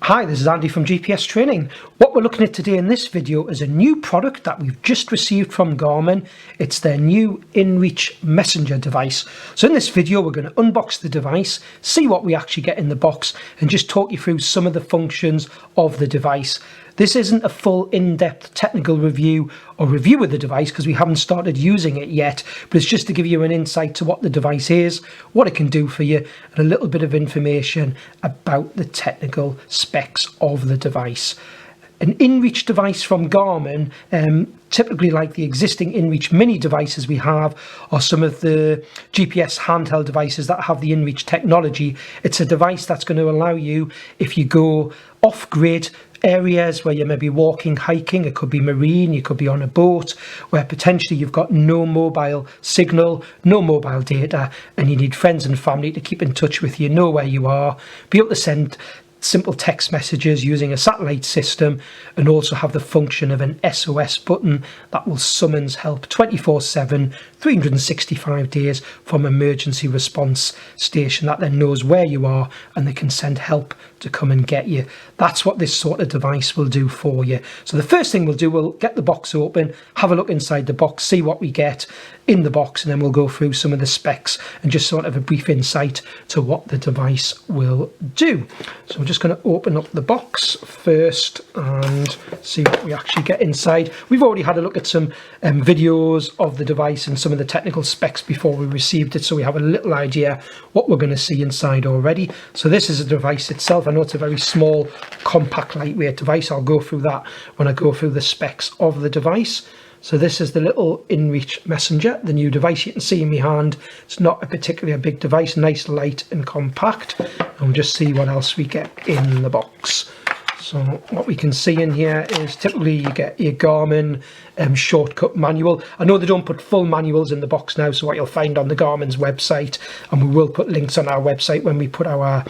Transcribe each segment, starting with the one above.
Hi, this is Andy from GPS Training. What we're looking at today in this video is a new product that we've just received from Garmin. It's their new inReach messenger device. So in this video, we're going to unbox the device, see what we actually get in the box, and just talk you through some of the functions of the device. This isn't a full in-depth technical review or review of the device because we haven't started using it yet, but it's just to give you an insight to what the device is, what it can do for you, and a little bit of information about the technical specs of the device. An inReach device from Garmin, typically like the existing inReach mini devices we have, or some of the GPS handheld devices that have the inReach technology. It's a device that's going to allow you, if you go off-grid, areas where you may be walking, hiking, it could be marine, you could be on a boat, where potentially you've got no mobile signal, no mobile data, and you need friends and family to keep in touch with you, know where you are, be able to send simple text messages using a satellite system, and also have the function of an SOS button that will summons help 24/7, 365 days from emergency response station that then knows where you are and they can send help to come and get you. That's what this sort of device will do for you. So the first thing we'll do, we'll get the box open, have a look inside the box, see what we get in the box, and then we'll go through some of the specs and just sort of a brief insight to what the device will do. So I'm just going to open up the box first and see what we actually get inside. We've already had a look at some videos of the device and some of the technical specs before we received it, so we have a little idea what we're going to see inside already. So this is a device itself. I know it's a very small, compact, lightweight device. I'll go through that when I go through the specs of the device. So this is the little inReach Messenger, the new device you can see in my hand. It's not a particularly big device, nice, light and compact. And we'll just see what else we get in the box. So what we can see in here is typically you get your Garmin shortcut manual. I know they don't put full manuals in the box now, so what you'll find on the Garmin's website, and we will put links on our website when we put our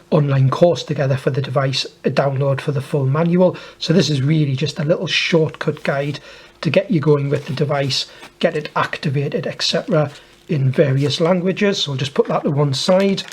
online course together for the device, a download for the full manual. So this is really just a little shortcut guide to get you going with the device, get it activated, etc. in various languages. So I'll just put that to one side.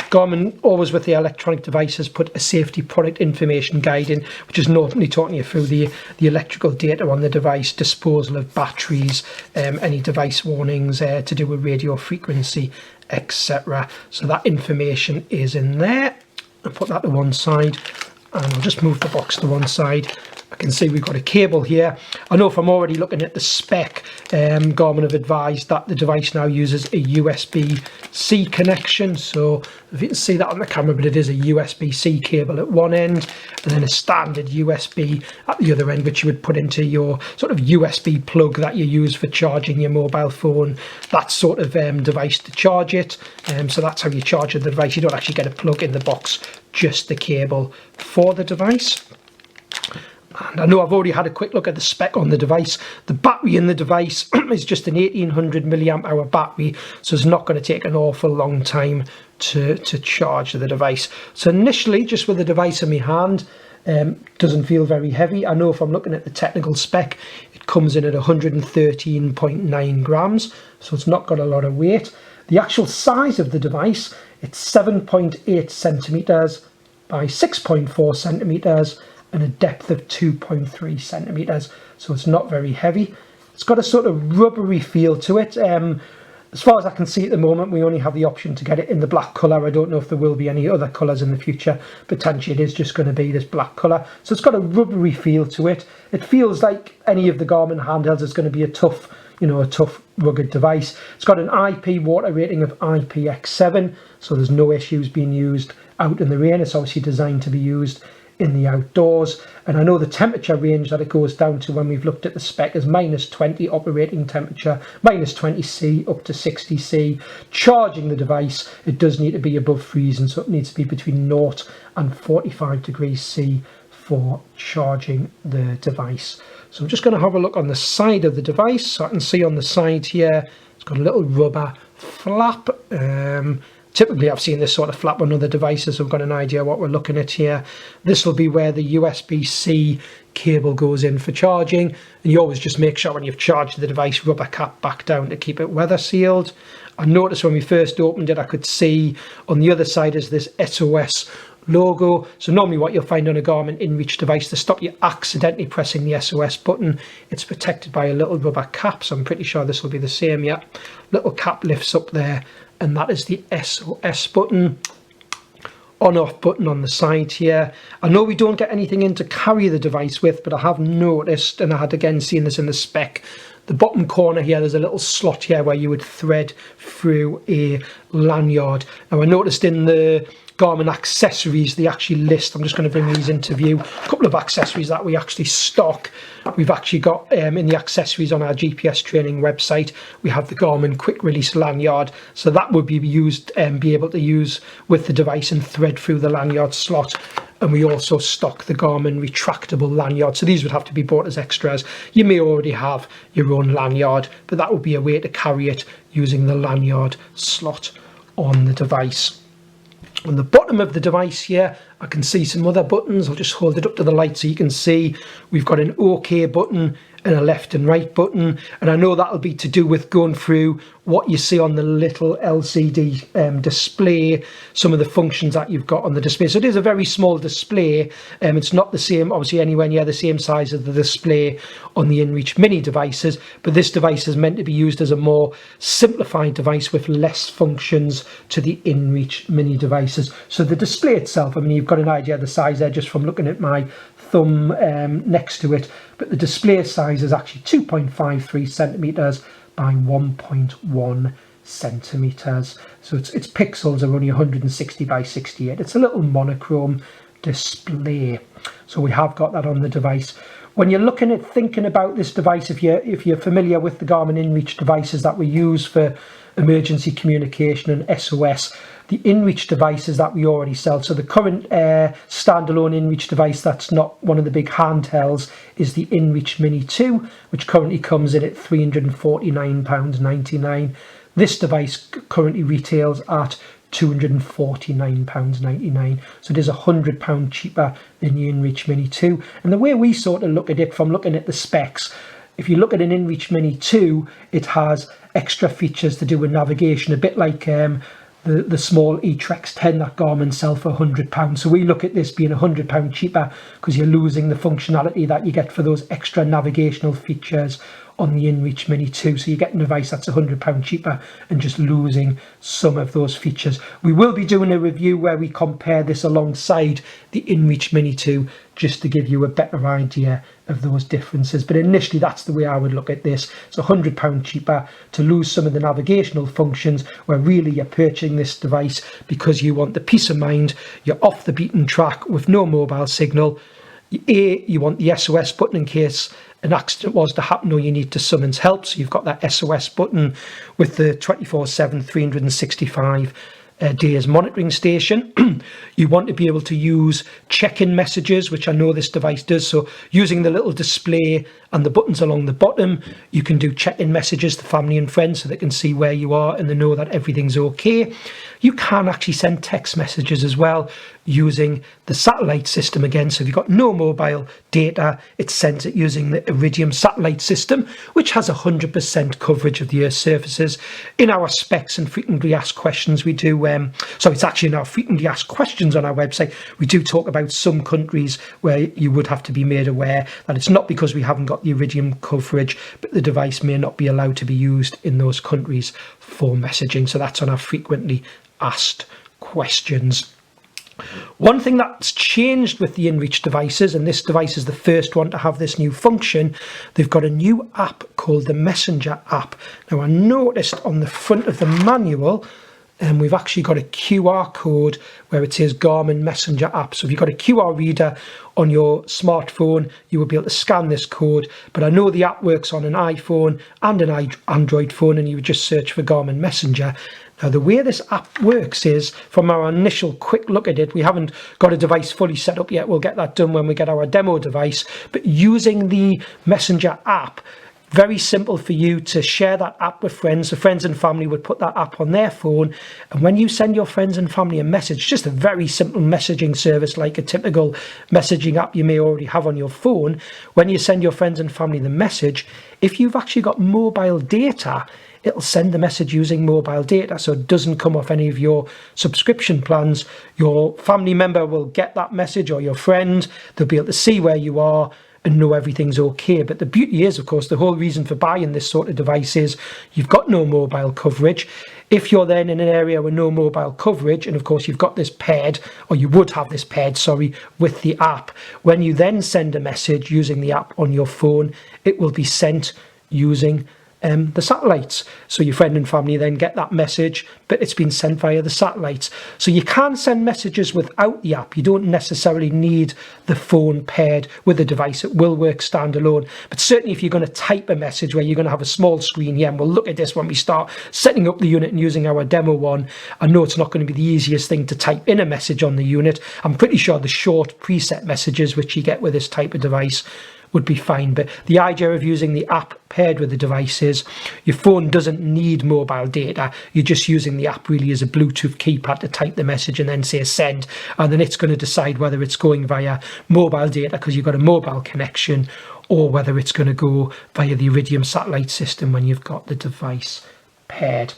Garmin, always with the electronic devices, put a safety product information guide in, which is normally talking you through the electrical data on the device, disposal of batteries, any device warnings to do with radio frequency, etc. So that information is in there. I'll put that to one side, and I'll just move the box to one side. I can see we've got a cable here. I know from already looking at the spec, Garmin have advised that the device now uses a USB-C connection. So if you can see that on the camera, but it is a USB-C cable at one end, and then a standard USB at the other end, which you would put into your sort of USB plug that you use for charging your mobile phone, that sort of device to charge it. So that's how you charge the device. You don't actually get a plug in the box, just the cable for the device. And I know I've already had a quick look at the spec on the device. The battery in the device is just an 1800 milliamp hour battery, so it's not going to take an awful long time to charge the device. So initially, just with the device in my hand, doesn't feel very heavy. I know if I'm looking at the technical spec, it comes in at 113.9 grams, so it's not got a lot of weight. The actual size of the device, it's 7.8 centimeters by 6.4 centimeters, and a depth of 2.3 centimeters, so it's not very heavy. It's got a sort of rubbery feel to it. As far as I can see at the moment, we only have the option to get it in the black colour. I don't know if there will be any other colours in the future. Potentially it is just going to be this black colour. So it's got a rubbery feel to it. It feels like any of the Garmin handhelds is going to be a tough, rugged device. It's got an IP water rating of IPX7, so there's no issues being used out in the rain. It's obviously designed to be used in the outdoors, and I know the temperature range that it goes down to when we've looked at the spec is -20 operating temperature, -20°C up to 60°C. Charging the device, it does need to be above freezing, so it needs to be between 0 and 45°C for charging the device. So I'm just going to have a look on the side of the device. So I can see on the side here, it's got a little rubber flap. Typically I've seen this sort of flap on other devices, so I've got an idea what we're looking at here. This will be where the USB-C cable goes in for charging, and you always just make sure when you've charged the device, rubber cap back down to keep it weather sealed. I noticed when we first opened it, I could see on the other side is this SOS logo. So normally what you'll find on a Garmin inReach device, to stop you accidentally pressing the SOS button, it's protected by a little rubber cap. So I'm pretty sure this will be the same. Yeah, little cap lifts up there, and that is the SOS button. On-off button on the side here. I know we don't get anything in to carry the device with, but I have noticed, and I had again seen this in the spec, the bottom corner here, there's a little slot here where you would thread through a lanyard. Now I noticed in the Garmin accessories they actually list, I'm just going to bring these into view, a couple of accessories that we actually stock. We've actually got in the accessories on our GPS training website, we have the Garmin quick release lanyard, so that would be used and be able to use with the device and thread through the lanyard slot. And we also stock the Garmin retractable lanyard, so these would have to be bought as extras. You may already have your own lanyard, but that would be a way to carry it using the lanyard slot on the device. On the bottom of the device here, I can see some other buttons. I'll just hold it up to the light so you can see we've got an OK button and a left and right button, and I know that'll be to do with going through what you see on the little LCD display, some of the functions that you've got on the display. So it is a very small display, it's not the same, obviously anywhere near the same size as the display on the inReach mini devices, but this device is meant to be used as a more simplified device with less functions to the inReach mini devices. So the display itself, I mean, you've got an idea of the size there just from looking at my thumb next to it, but the display size is actually 2.53 centimeters by 1.1 centimeters. So its pixels are only 160 by 68. It's a little monochrome display. So we have got that on the device. When you're looking at thinking about this device, if you're familiar with the Garmin inReach devices that we use for emergency communication and SOS, the inReach devices that we already sell, so the current standalone inReach device that's not one of the big handhelds is the inReach Mini 2, which currently comes in at £349.99. This device currently retails at £249.99, so it is £100 cheaper than the inReach Mini 2. And the way we sort of look at it from looking at the specs, if you look at an inReach Mini 2, it has extra features to do with navigation, a bit like the small eTrex 10 that Garmin sell for £100. So we look at this being £100 cheaper because you're losing the functionality that you get for those extra navigational features on the inReach Mini 2. So you're getting a device that's £100 cheaper and just losing some of those features. We will be doing a review where we compare this alongside the inReach Mini 2 just to give you a better idea of those differences. But initially that's the way I would look at this. It's £100 cheaper to lose some of the navigational functions where really you're purchasing this device because you want the peace of mind, you're off the beaten track with no mobile signal. You want the SOS button in case an accident was to happen or you need to summons help. So you've got that SOS button with the 24/7, 365 days monitoring station. You want to be able to use check-in messages, which I know this device does. So using the little display and the buttons along the bottom, you can do check-in messages to family and friends so they can see where you are and they know that everything's okay. You can actually send text messages as well using the satellite system again. So if you've got no mobile data, it sends it using the Iridium satellite system, which has 100% coverage of the Earth's surfaces. In our specs and frequently asked questions, we do, so it's actually in our frequently asked questions on our website, we do talk about some countries where you would have to be made aware that it's not because we haven't got the Iridium coverage, but the device may not be allowed to be used in those countries for messaging. So that's on our frequently asked questions. One thing that's changed with the inReach devices, and this device is the first one to have this new function, they've got a new app called the Messenger App. Now I noticed on the front of the manual, and we've actually got a QR code where it says Garmin Messenger App. So if you've got a QR reader on your smartphone, you will be able to scan this code. But I know the app works on an iPhone and an Android phone, and you would just search for Garmin Messenger. Now the way this app works is, from our initial quick look at it, we haven't got a device fully set up yet. We'll get that done when we get our demo device. But using the Messenger app, very simple for you to share that app with friends. So friends and family would put that app on their phone, and when you send your friends and family a message, just a very simple messaging service like a typical messaging app you may already have on your phone, when you send your friends and family the message, if you've actually got mobile data, it'll send the message using mobile data, so it doesn't come off any of your subscription plans. Your family member will get that message, or your friend. They'll be able to see where you are and know everything's okay. But the beauty is, of course, the whole reason for buying this sort of device is you've got no mobile coverage. If you're then in an area with no mobile coverage, and of course you've got this paired, or you would have this paired, sorry, with the app, when you then send a message using the app on your phone, it will be sent using the satellites. So your friend and family then get that message, but it's been sent via the satellites. So you can send messages without the app. You don't necessarily need the phone paired with the device. It will work standalone. But certainly if you're going to type a message where you're going to have a small screen here, and we'll look at this when we start setting up the unit and using our demo one. I know it's not going to be the easiest thing to type in a message on the unit. I'm pretty sure the short preset messages which you get with this type of device would be fine. But the idea of using the app paired with the device is your phone doesn't need mobile data. You're just using the app really as a Bluetooth keypad to type the message and then say send, and then it's going to decide whether it's going via mobile data because you've got a mobile connection, or whether it's going to go via the Iridium satellite system when you've got the device paired.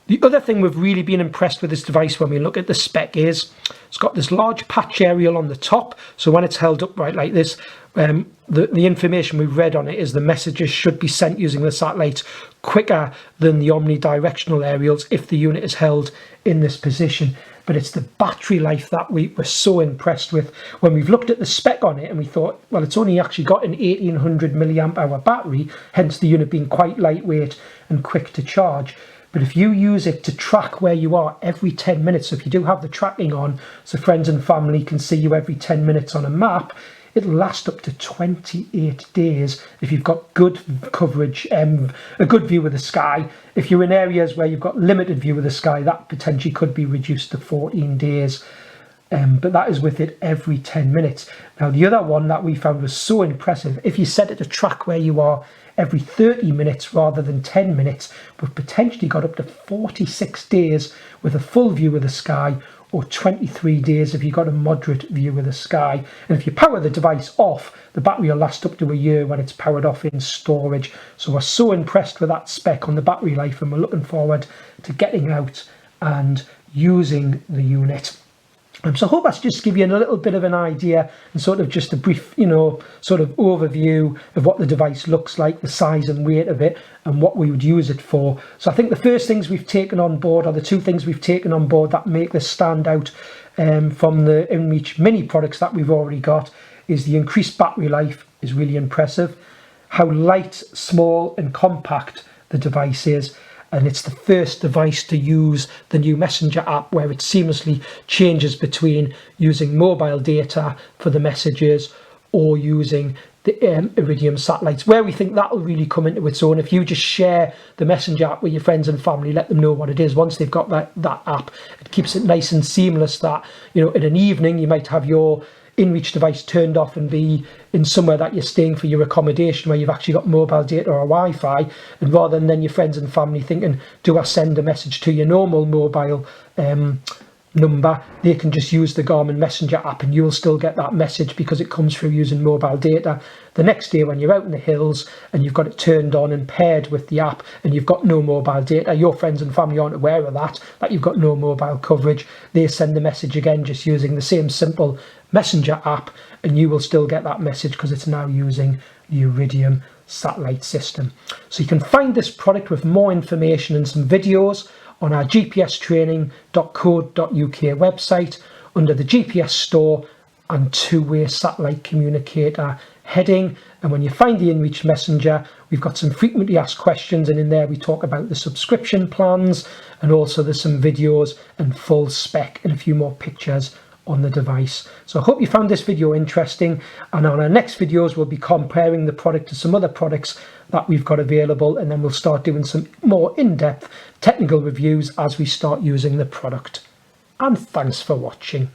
The other thing we've really been impressed with this device when we look at the spec is it's got this large patch aerial on the top. So when it's held upright like this, the information we've read on it is the messages should be sent using the satellites quicker than the omnidirectional aerials if the unit is held in this position. But it's the battery life that we were so impressed with when we've looked at the spec on it, and we thought, well, it's only actually got an 1800 milliamp hour battery, hence the unit being quite lightweight and quick to charge. But if you use it to track where you are every 10 minutes, so if you do have the tracking on, so friends and family can see you every 10 minutes on a map, it'll last up to 28 days if you've got good coverage, a good view of the sky. If you're in areas where you've got limited view of the sky, that potentially could be reduced to 14 days. But that is with it every 10 minutes. Now, the other one that we found was so impressive, if you set it to track where you are every 30 minutes rather than 10 minutes, we've potentially got up to 46 days with a full view of the sky, or 23 days if you've got a moderate view of the sky. And if you power the device off, the battery will last up to a year when it's powered off in storage. So we're so impressed with that spec on the battery life, and we're looking forward to getting out and using the unit. So I hope that's just give you a little bit of an idea and sort of just a brief, sort of overview of what the device looks like, the size and weight of it, and what we would use it for. So I think the first things we've taken on board, or the two things we've taken on board that make this stand out from the inReach mini products that we've already got, is the increased battery life is really impressive, how light, small and compact the device is. And it's the first device to use the new Messenger app where it seamlessly changes between using mobile data for the messages or using the Iridium satellites, where we think that will really come into its own. If you just share the Messenger app with your friends and family, let them know what it is. Once they've got that app, it keeps it nice and seamless that, in an evening you might have your inReach device turned off and be in somewhere that you're staying for your accommodation where you've actually got mobile data or Wi-Fi, and rather than then your friends and family thinking, do I send a message to your normal mobile number, they can just use the Garmin Messenger app and you'll still get that message because it comes through using mobile data. The next day when you're out in the hills and you've got it turned on and paired with the app and you've got no mobile data, your friends and family aren't aware of that you've got no mobile coverage. They send the message again just using the same simple Messenger app, and you will still get that message because it's now using the Iridium satellite system. So you can find this product with more information and some videos on our gpstraining.co.uk website under the GPS store and two-way satellite communicator heading. And when you find the inReach Messenger, we've got some frequently asked questions, and in there we talk about the subscription plans, and also there's some videos and full spec and a few more pictures on the device. So I hope you found this video interesting, and on our next videos we'll be comparing the product to some other products that we've got available, and then we'll start doing some more in-depth technical reviews as we start using the product. And thanks for watching.